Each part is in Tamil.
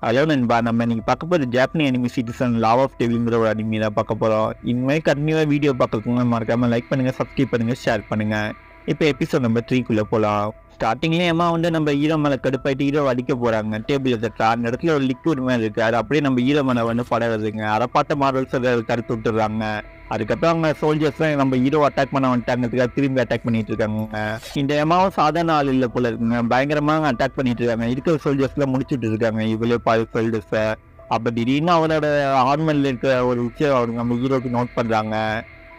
ஹலோ நண்பா, நம்ம இன்னைக்கு பார்க்க போகிற Japanese anime citizen love of டெவில்ங்கிற ஒரு அனிமி தான் பார்க்க போகிறோம். இனிமேல் கண்டினியூவாக வீடியோ பார்க்கறதுக்கு மறக்காமல் லைக் பண்ணுங்கள், சப்ஸ்கிரைப் பண்ணுங்கள், ஷேர் பண்ணுங்கள். இப்போ எபிசோட் நம்பர் 3 போகலாம். ஸ்டார்டிங்லேயே அம்மா வந்து நம்ம ஹீரோ மேலே கடுப்பாயிட்டு ஹீரோ அடிக்க போகிறாங்க. டேபிள் எடுத்துட்டா அந்த இடத்துல ஒரு லிக்விட் மேலே இருக்குது. அது அப்படியே நம்ம ஹீரோ மேலே வந்து படகுதுங்க. அதை பார்த்த மார்வல்ஸ் அதை தடுத்து விட்டுறாங்க. அதுக்கப்புறம் அவங்க சோல்ஜர்ஸ்லாம் நம்ம ஹீரோ அட்டாக் பண்ண வந்துட்டாங்கிறதுக்காக திரும்பி அட்டாக் பண்ணிட்டு இருக்காங்க. இந்த எமாவும் சாதாரண ஆள் இல்லை போல இருக்குங்க. பயங்கரமாக அட்டாக் பண்ணிட்டு இருக்காங்க. இருக்கிற சோல்ஜர்ஸ்லாம் முடிச்சுட்டு இருக்காங்க. இவ்வளோ சோல்ஜர்ஸை அப்போ திடீர்னு அவரோட ஆர்மரில் இருக்கிற ஒரு விஷயம் அவங்க நம்ம ஹீரோக்கு நோட் பண்ணுறாங்க.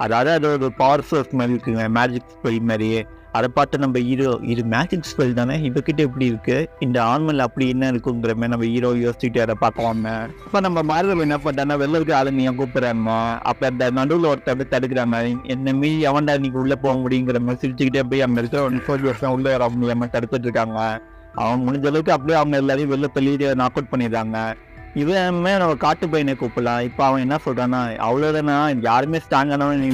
அதாவது அது ஒரு பவர் சோர்ஸ் மாதிரி இருக்குங்க, மேஜிக் ஸ்பெல் மாதிரி. அதை பார்த்து நம்ம ஹீரோ இது மேஜிக் ஸ்பெல் தானே, இவகிட்ட எப்படி இருக்கு, இந்த ஆர்மரில் அப்படி என்ன இருக்குங்கிற மாதிரி நம்ம ஹீரோ யோசிச்சுட்டு அதை பார்க்கலாங்க. இப்போ நம்ம மார்வல் என்ன பண்ணுறாங்கன்னா வெளில இருக்க ஆளுங்க கூப்பிடுறாங்க. அப்போ அந்த நடுவில் ஒருத்தர் தடுக்கிறாங்க. என்ன மீறி அவன்டா இன்னைக்கு உள்ளே போக முடியுங்கிற மாதிரி சிரிச்சுக்கிட்டே போய் அங்கே இருக்கிற ஒரு சோல்ஜர்ஸ் உள்ளே வர முடியாமல் தடுத்துட்டு இருக்காங்க. அவன் முடிஞ்ச அளவுக்கு அப்படியே அவங்க எல்லாரையும் வெளில தள்ளி நாக் அவுட் பண்ணிடுறாங்க. இவன் நம்ம காட்டு பையனை கூப்பிடலாம். இப்போ அவன் என்ன சொல்றான்னா, அவ்வளோதானா யாருமே ஸ்ட்ராங்கானவன்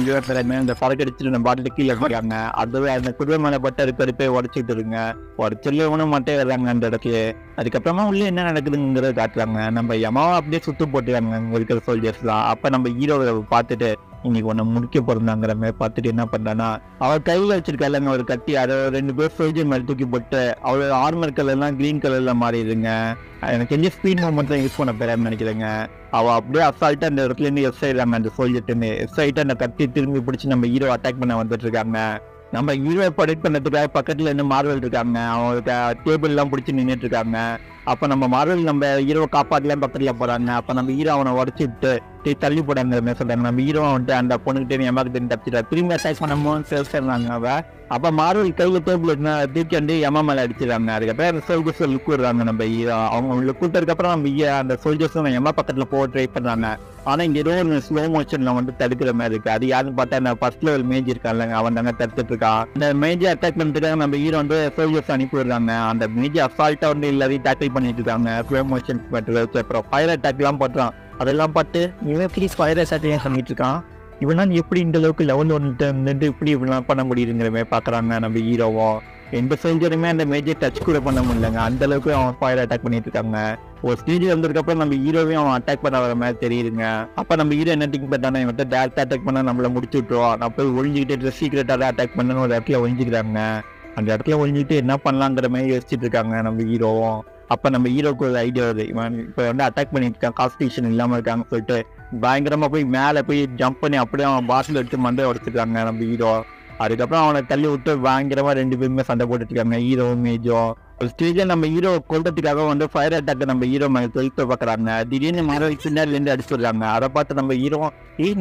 இந்த சரக்கு அடிச்சுட்டு நம்ம பாட்டில் கீழே இருக்காங்க. அதுவே அந்த குடும்ப மேலே பட்டு போய் உடச்சிட்டு இருங்க. உடச்சொல்லவனும் மட்டும் வர்றாங்க அந்த இடத்துல. அதுக்கப்புறமா உள்ள என்ன நடக்குதுங்கிறத காட்டுறாங்க. நம்ம யமாவை அப்படியே சுத்து போட்டுறாங்க அங்கே இருக்கிற சோல்ஜர்ஸ்லாம். அப்போ நம்ம ஹீரோவை பார்த்துட்டு இன்னைக்கு ஒன்று முடிக்க பிறந்தாங்கிற மாதிரி பார்த்துட்டு என்ன பண்ணான்னா, அவர் கையில் வச்சிருக்காங்க ஒரு கட்டி. அதை 2 பேர் சோல்ஜர் மேலே தூக்கி போட்டு அவளோட ஆர்மர் கலர்லாம் கிரீன் கலர்ல மாறிடுங்க. எனக்கு தெரிஞ்ச ஸ்பீட் மூவ்மெண்ட் தான் யூஸ் பண்ண போறான்னு நினைக்கிறேங்க. அவள் அப்படியே அசால்ட்டா அந்த இடத்துல இருந்து எஸ் ஆயிடுறாங்க. அந்த சோல்ஜர்ட்டு எஸ் ஆயிட்டு அந்த கட்டி திரும்பி பிடிச்சி நம்ம ஹீரோ அட்டாக் பண்ண வந்துட்டு இருக்காங்க. நம்ம ஹீரோவை ப்ரொடெக்ட் பண்ணதுக்காக பக்கத்துல இருந்து மார்வல் இருக்காங்க. அவங்களுக்கு டேபிள் எல்லாம் பிடிச்சி நின்றுட்டு இருக்காங்க. அப்ப நம்ம மார்வல் நம்ம ஹீரோவை காப்பாற்றலாம் பக்கத்துல போறாங்க. அப்ப நம்ம ஹீரோ அவனை உடச்சி விட்டு தள்ளி போடாங்க சொல்றாங்க. நம்ம ஹீரோ வந்துட்டு அந்த பொண்ணுகிட்ட எமாக்கிட்ட தப்பிச்சிட்டா. திரும்பி அட்டாக் பண்ணும்போது சேர்றாங்க. அவ அப்ப மார்வல் கையில டேபிள் தூக்கி வந்து எமா மேல அடிச்சிடறாங்க. அதுக்கப்புறம் சோல்ஜர்ஸ் லுக் விடுறாங்க. நம்ம ஹீரோ அவங்க லுக் விட்டதுக்கு அப்புறம் நம்ம அந்த சோல்ஜர்ஸும் எமா பக்கத்துல போக ட்ரை பண்றாங்க. ஆனா இங்க ஏதோ ஒரு ஸ்லோ மோஷன்ல வந்து தடுக்கிற மாதிரி இருக்கு. அது யாருன்னு பார்த்தா அந்த ஃபர்ஸ்ட் லெவல் மேஜ் இருக்காங்க, அவன் தாங்க தடுத்துட்டு இருக்கான். அந்த மேஜை அட்டாக் பண்ணிட்டு நம்ம ஹீரோ வந்து சோல்ஜர்ஸ் அனுப்பி விடுறாங்க. அந்த மேஜை அசால்ட்டா வந்து எல்லாரையும் டேக்கிள் பண்ணிட்டு இருக்காங்க. ஸ்லோ மோஷன் அப்புறம் ஃபயர் அட்டாக் எல்லாம் பண்றான். அதெல்லாம் பார்த்து இவன் எப்படி ஃபயர் அட்டாக் பண்ணிட்டு இருக்கான், இவனா எப்படி இந்த அளவுக்கு லெவல் ஒன்று இப்படி இப்படிலாம் பண்ண முடியுதுங்கிற மாதிரி பாக்குறாங்க நம்ம ஹீரோவும். எந்த சோல்ஜருமே அந்த மேஜர் டச் கூட பண்ண முடியலங்க. அந்த அளவுக்கு அவன் ஃபயர் அட்டாக் பண்ணிட்டு இருக்காங்க. ஒரு ஸ்டேஜ் வந்ததுக்கு அப்புறம் நம்ம ஹீரோவையும் அவன் அட்டாக் பண்ண வர மாதிரி தெரியுதுங்க. அப்ப நம்ம ஹீரோ என்ன திங்க் பண்ணானா, இவன் டேரக்டா அட்டாக் பண்ணா நம்மள முடிச்சு விட்டுருவோம், நான் போய் ஒழிஞ்சுக்கிட்டு சீக்கிரட்டாக அட்டாக் பண்ணு ஒரு இடத்துல ஒழிஞ்சுக்கிறாங்க. அந்த இடத்துல ஒழிஞ்சுக்கிட்டு என்ன பண்ணலாங்கிற மாதிரி யோசிச்சுட்டு இருக்காங்க நம்ம ஹீரோவும். அப்ப நம்ம ஹீரோக்கு ஒரு ஐடியா வருது, இவன் இப்ப வந்து அட்டாக் பண்ணிட்டு இருக்கான், கான்ஸ்டியூஷன் இல்லாம இருக்காங்கன்னு சொல்லிட்டு பயங்கரமா போய் மேல போய் ஜம்ப் பண்ணி அப்படியே அவன் பாட்டில் எடுத்து மண்டை உடைச்சிருக்காங்க நம்ம ஹீரோ. அதுக்கப்புறம் அவனை தள்ளி விட்டு பயங்கரமா 2 பேருமே சண்டை போட்டுட்டு இருக்காங்க, ஹீரோவும் மேஜும். ஒரு ஸ்டேஜ்ல நம்ம ஹீரோ கொல்றதுக்காக வந்து ஃபயர் அட்டாக் நம்ம ஹீரோ மேல தொழில் பாக்குறாங்க. திடீர்னு மார்வல் பின்னாடில இருந்து அடிச்சுடுறாங்க. அதை பார்த்து நம்ம ஹீரோ,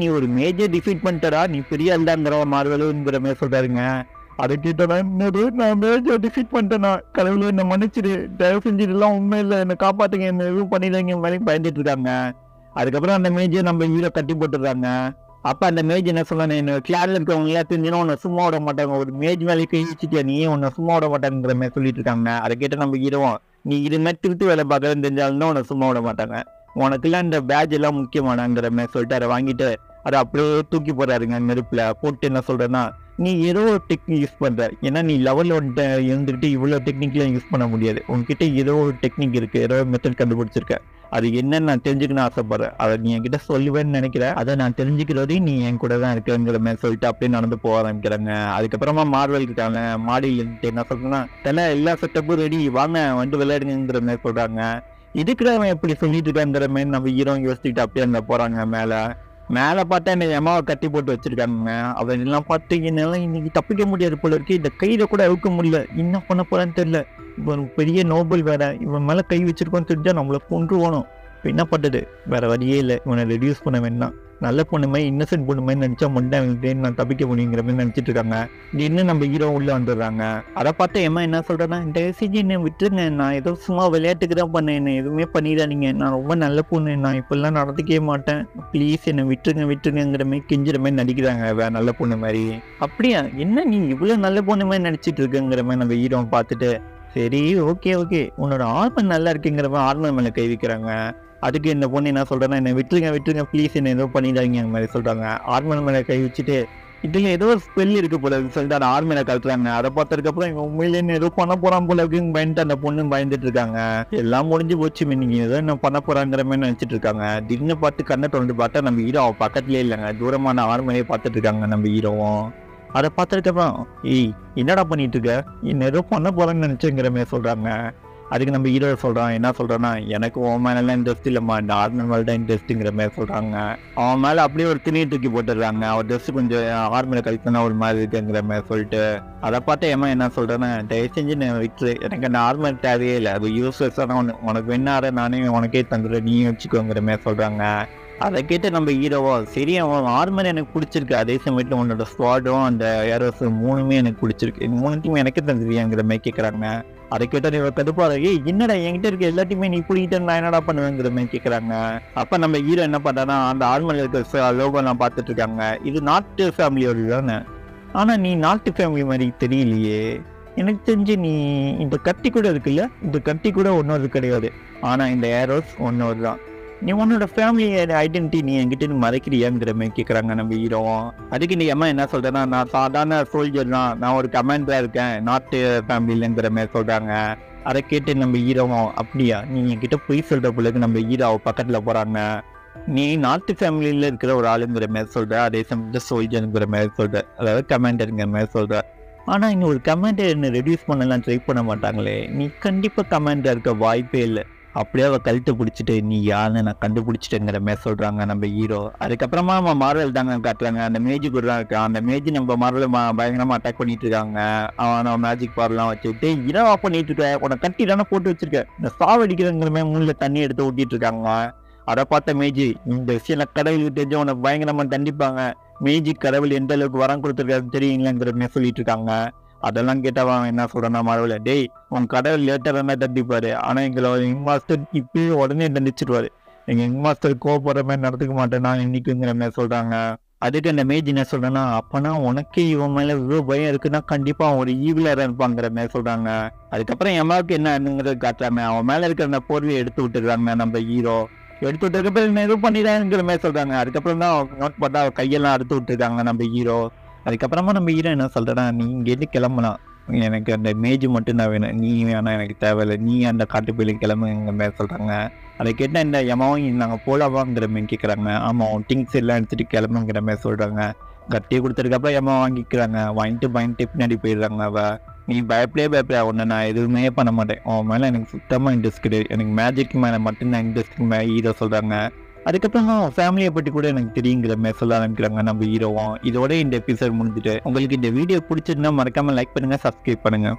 நீ ஒரு மேஜர் டிஃபீட் பண்ணிட்டடா, நீ பெரிய அல்லாங்கிற மார்வலுங்கிற மாதிரி சொல்றாருங்க. அதை கேட்டா என்னது, நான் மேஜர் டிஃபீட் பண்ணிட்டேனா, கடவுளை என்ன மன்னிச்சிடு, தயவு செஞ்சு இதெல்லாம் உண்மை இல்லை, என்ன காப்பாத்துங்க, என்ன எதுவும் பண்ணிடுங்க மாதிரி பயந்துட்டு இருக்காங்க. அதுக்கப்புறம் அந்த மேஜர் நம்ம ஹீரோ கட்டி போட்டுடுறாங்க. அப்ப அந்த மேஜ் என்ன சொல்ல, கிளாஸ்ல இருக்கவங்க எல்லாம் தெரிஞ்சுன்னா உன்னை சும்மா விட மாட்டாங்க, ஒரு மேஜ் மேலே கழிச்சுட்டியா நீ, உன்னை சும்மா விட மாட்டாங்கிற மாதிரி சொல்லிட்டு இருக்காங்க. அதை கேட்ட நம்ம ஹீரோவும், நீ இது மாதிரி திருட்டு வேலை பார்க்கறதுன்னு தெரிஞ்சாலும் உன்னை சும்மா விட மாட்டாங்க, உனக்குலாம் இந்த பேட்ச் எல்லாம் முக்கியமானங்கிற மாதிரி சொல்லிட்டு அதை வாங்கிட்டு அதை அப்படியே தூக்கி போறாருங்க நெருப்புல போட்டு. என்ன சொல்றேன்னா, நீ ஏதோ ஒரு டெக்னிக் யூஸ் பண்ற, ஏன்னா நீ லெவல் இருந்துட்டு இவ்வளவு டெக்னிக்லாம் யூஸ் பண்ண முடியாது, உன்கிட்ட ஏதோ ஒரு டெக்னிக் இருக்கு, ஏதோ ஒரு மெத்தட் கண்டுபிடிச்சிருக்க, அது என்னன்னு நான் தெரிஞ்சுக்கணும்னு ஆசைப்படுறேன், அதை நீ என்கிட்ட சொல்லுவேன்னு நினைக்கிறேன், அதை நான் தெரிஞ்சுக்கிறதே நீ என் கூட தான் இருக்குங்கிற மாதிரி சொல்லிட்டு அப்படியே நடந்து போக ஆரம்பிக்கிறாங்க. அதுக்கப்புறமா மார்வல் இருக்காங்க, மாடியில் இருந்துட்டு என்ன சொல்றேன்னா, தெல்லாம் எல்லா செட்டப்பும் ரெடி, வாங்க வந்து விளையாடுங்கிற மாதிரி சொல்றாங்க. இதுக்கு அவன் எப்படி சொல்லிட்டு இருக்காங்கிற மாதிரி நம்ம ஹீரோ யோசிச்சுட்டு அப்படியே அங்க போறாங்க. மேல பார்த்தா என்ன எமாவை கட்டி போட்டு வச்சிருக்காங்க. அவன் எல்லாம் பார்த்து என்னால இன்னைக்கு தப்பிக்க முடியாது போல இருக்கு, இந்த கையில கூட அவுக்க முடியல, என்ன பண்ண போறான்னு தெரியல, இவன் பெரிய நோபல் வேற, இவன் மேல கை வச்சிருக்கோன்னு தெரிஞ்சா நம்மள கொன்றுவோணும், இப்போ என்ன பண்றது, வேற வழியே இல்லை, இவனை ரெடியூஸ் பண்ண வேண்டாம், நல்ல பொண்ணுமே இன்னசென்ட் பொண்ணுமே நினைச்சா மட்டும் நான் தப்பிக்க முடியுங்கிற மாதிரி நினைச்சிட்டு இருக்காங்க. இன்னும் நம்ம ஹீரோ உள்ள வந்துடுறாங்க. அதை பார்த்து ஏமா என்ன சொல்றேன்னா, இந்த செஞ்சு என்ன விட்டுருங்க, நான் ஏதோ சும்மா விளையாட்டுக்கு தான் பண்ணேன், என்ன எதுவுமே பண்ணிடாதீங்க, நான் ரொம்ப நல்ல பொண்ணு, நான் இப்பெல்லாம் நடந்துக்கவே மாட்டேன், ப்ளீஸ் என்னை விட்டுருங்கிற மாதிரி கெஞ்சுற மாதிரி நடிக்கிறாங்க வேற நல்ல பொண்ணு மாதிரி. அப்படியா, என்ன நீ இவ்வளவு நல்ல பொண்ணு மாதிரி நடிச்சிட்டு இருக்குங்கிற மாதிரி நம்ம ஹீரோ பார்த்துட்டு, சரி ஓகே உன்னோட ஆர்மர் நல்லா இருக்குங்கிற மாதிரி ஆர்மர் மேல கை வைக்கிறாங்க. அதுக்கு இந்த பொண்ணு என்ன சொல்றேன்னா, என்னை விட்டுருங்க ப்ளீஸ், என்ன ஏதோ பண்ணிடாதீங்க அந்த மாதிரி சொல்றாங்க. ஆர்மர் மேல கை வச்சுட்டு இதுல ஏதோ ஒரு ஸ்பெல் இருக்கு போல இருக்குன்னு சொல்லிட்டு அந்த ஆர்மியில கலத்துறாங்க. அதை பார்த்ததுக்கப்புறம் இவன் உண்மையிலேயே ஏதோ பண்ண போறான் போல அப்படின்னு பயந்துட்டு அந்த பொண்ணு பயந்துட்டு இருக்காங்க. எல்லாம் முடிஞ்சு போச்சு, நீங்க ஏதோ என்ன பண்ண போறாங்கிற மாதிரி நினைச்சிட்டு இருக்காங்க. திடீர்னு பார்த்து கண்ணை தொடர்ந்து பார்த்தா நம்ம ஹீரோ அவ பக்கத்துலயே இல்லைங்க, தூரமான ஆர்மியிலே பார்த்துட்டு இருக்காங்க நம்ம ஹீரோவும். அதை பார்த்ததுக்கப்புறம் ஏய் என்னடா பண்ணிட்டு இருக்க, என்ன ஏதோ பண்ண போறேன்னு நினைச்சுங்கிற மாதிரி சொல்றாங்க. அதுக்கு நம்ம ஹீரோ சொல்றான், என்ன சொல்றான்னா, எனக்கு உன் மேலாம் இன்ட்ரெஸ்ட் இல்லைம்மா, இந்த ஆர்மி மேலே தான் இன்ட்ரெஸ்ட்டுங்கிற மாதிரி சொல்றாங்க. அவன் மேலே அப்படியே ஒரு துணியை தூக்கி போட்டுடுறாங்க. அவர் ட்ரெஸ் கொஞ்சம் ஆர்மியில் கழிச்சுனா ஒரு மாதிரி இருக்குங்கிற மாதிரி சொல்லிட்டு அதை பார்த்து ஏமா என்ன சொல்றேன்னா, தயவு செஞ்சு நான் விட்டு எனக்கு அந்த ஆர்மர் தேவையே இல்லை, அது யூஸ்லெஸ்ஸான உனக்கு வேணார நானே உனக்கே தந்துடுறேன், நீ வச்சுக்கோங்கிற மாதிரி சொல்றாங்க. அதை கேட்டு நம்ம ஹீரோவோ சரி அவன் ஆர்மர் எனக்கு பிடிச்சிருக்கு, அதே சமயத்தில் உன்னோட ஸ்குவாடும் அந்த ஏரோஸ் மூணுமே எனக்கு பிடிச்சிருக்கு, மூணுத்தையுமே எனக்கு தந்துடுவியாங்கிற மாதிரி கேட்குறாங்க. அதை கேட்டால் நீ கடுப்பாரு, ஏய் என்னடா என்கிட்ட இருக்க எல்லாத்தையுமே நீ பிடிக்கிட்டு நான் என்னடா பண்ணுவேங்கிற மாதிரி கேட்குறாங்க. அப்போ நம்ம ஹீரோ என்ன பண்ணுறான்னா, அந்த ஆர்மர் இருக்கிற லோகோலாம் பார்த்துட்டு இருக்காங்க. இது நாட்டு ஃபேமிலியோடு தானே, ஆனால் நீ நாட்டு ஃபேமிலி மாதிரி தெரியலையே, எனக்கு தெரிஞ்சு நீ இந்த கத்தி கூட இருக்குல்ல, இந்த கத்தி கூட ஒன்னொரு கிடையாது, ஆனால் இந்த ஏரோஸ் ஒன்னொரு தான், நீ உன்னோட ஃபேமிலி ஐடென்டிட்டி நீ என்கிட்ட மறைக்கிறியாங்கிற மாதிரி கேட்குறாங்க நம்ம ஹீரோவும். அதுக்கு நீ அம்மா என்ன சொல்கிறேன்னா, நான் சாதாரண சோல்ஜர் தான், நான் ஒரு கமாண்டராக இருக்கேன் நாட்டு ஃபேமிலிங்கிற மாதிரி சொல்கிறாங்க. அதை கேட்டு நம்ம ஹீரோவும் அப்படியா நீ என்கிட்ட பொய் சொல்கிற பிள்ளைக்கு நம்ம ஹீரோவை பக்கத்தில் போகிறாங்க. நீ நாட்டு ஃபேமிலியில் இருக்கிற ஒரு ஆளுங்கிற மாதிரி சொல்கிற, அதே சமயத்தில் சோல்ஜருங்கிற மாதிரி சொல்கிற, அதாவது கமாண்டருங்கிற மாதிரி சொல்கிற. ஆனால் இன்னும் ஒரு கமாண்டர் என்ன ரெடியூஸ் பண்ணலாம் ட்ரை பண்ண மாட்டாங்களே, நீ கண்டிப்பாக கமாண்டர் இருக்க வாய்ப்பே இல்லை, அப்படியே அவள் கழுத்தை பிடிச்சிட்டு நீ யாருன்னு நான் கண்டுபிடிச்சிட்டேங்கிற மாதிரி சொல்கிறாங்க நம்ம ஹீரோ. அதுக்கப்புறமா நம்ம மார்வல் தாங்க காட்டுறாங்க, அந்த மேஜிக் கூட தான் இருக்கான். அந்த மேஜி நம்ம மார்வல் பயங்கரமாக அட்டாக் பண்ணிட்டு இருக்காங்க. அவன் மேஜிக் பவர்லாம் வச்சுக்கிட்டு இரவா பண்ணிட்டு இருக்க, உன்னை கட்டி தானே போட்டு வச்சிருக்கேன், இந்த சாவடிக்கிறங்கிற மாதிரி மூணில் தண்ணி எடுத்து ஊட்டிட்டு இருக்காங்க. அதை பார்த்த மேஜி, இந்த விஷயம் கடவுளுக்கு தெரிஞ்ச உனக்கு பயங்கரமாக தண்டிப்பாங்க, மேஜி கடவுள் எந்த அளவுக்கு வரம் கொடுத்துருக்காரு தெரியுங்களாங்கிற மாதிரி சொல்லிட்டு இருக்காங்க. அதெல்லாம் கேட்டவன் என்ன சொல்றான்னா, மார்வல டேய் உன் கடவுள் லேட்டராக தண்டிப்பாரு, ஆனால் எங்களோட யங் மாஸ்டர் இப்பயும் உடனே தண்டிச்சிடுவாரு, எங்கள் யங் மாஸ்டர் கோவப்படுற மாதிரி நடந்துக்க மாட்டேன் நான் இன்னைக்குங்கிற மாதிரி சொல்றாங்க. அதுக்கு அந்த மேஜ் என்ன சொல்றேன்னா, அப்பனா உனக்கே இவன் மேல இவ்வளோ பயம் இருக்குன்னா கண்டிப்பா அவன் ஒரு ஈவிலராக இருப்பாங்கிற மாதிரி சொல்றாங்க. அதுக்கப்புறம் எம்மாவுக்கு என்ன ஆகுங்கிறது காட்டுறாங்க. அவன் மேல இருக்கிற அந்த போர்வையை எடுத்து விட்டுறாங்க நம்ம ஹீரோ. எடுத்து விட்டதுக்கப்புறம் என்ன எதுவும் பண்ணிடாங்கிற மாதிரி சொல்றாங்க. அதுக்கப்புறம் தான் நோட் பார்த்தா அவள் கையெல்லாம் அறுத்து விட்டுருக்காங்க நம்ம ஹீரோ. அதுக்கப்புறமா நம்ம ஹீரோ என்ன சொல்றேன்னா, நீ இங்கேருந்து கிளம்பலாம், எனக்கு அந்த மேஜ் மட்டும் தான் வேணும், நீ வேணா எனக்கு தேவையில்லை, நீ அந்த காட்டுப்பயிலும் கிளம்புங்கிற மாதிரி சொல்றாங்க. அதை கேட்டால் இந்த எமாவும் நாங்கள் போலாவாங்கிற மாதிரி கேட்குறாங்க. ஆமாம் திங்ஸ் எல்லாம் எடுத்துகிட்டு கிளம்புங்கிற மாதிரி சொல்கிறாங்க. கட்டியை கொடுத்ததுக்கப்புறம் எம்மா வாங்கிக்கிறாங்க. வாங்கிட்டு பயந்துட்டு பின்னாடி போயிடுறாங்க. அவள் நீ பயப்பட ஒன்று நான் எதுவுமே பண்ண மாட்டேன், அவன் மேலே எனக்கு சுத்தமாக இன்ட்ரெஸ்ட் கிடையாது, எனக்கு மேஜிக் மேலே மட்டும்தான் இன்ட்ரெஸ்ட் மேலே ஹீரோ சொல்கிறாங்க. அதுக்கப்புறம் ஃபேமிலியை பற்றி கூட எனக்கு தெரியுங்கிற மாதிரி சொல்ல ஆரம்பிக்கிறாங்க நம்ம ஹீரோவும். இதோட இந்த எபிசோட் முடிஞ்சுட்டு உங்களுக்கு இந்த வீடியோ பிடிச்சிருந்தா மறக்காமல் லைக் பண்ணுங்கள், சப்ஸ்கிரைப் பண்ணுங்கள்.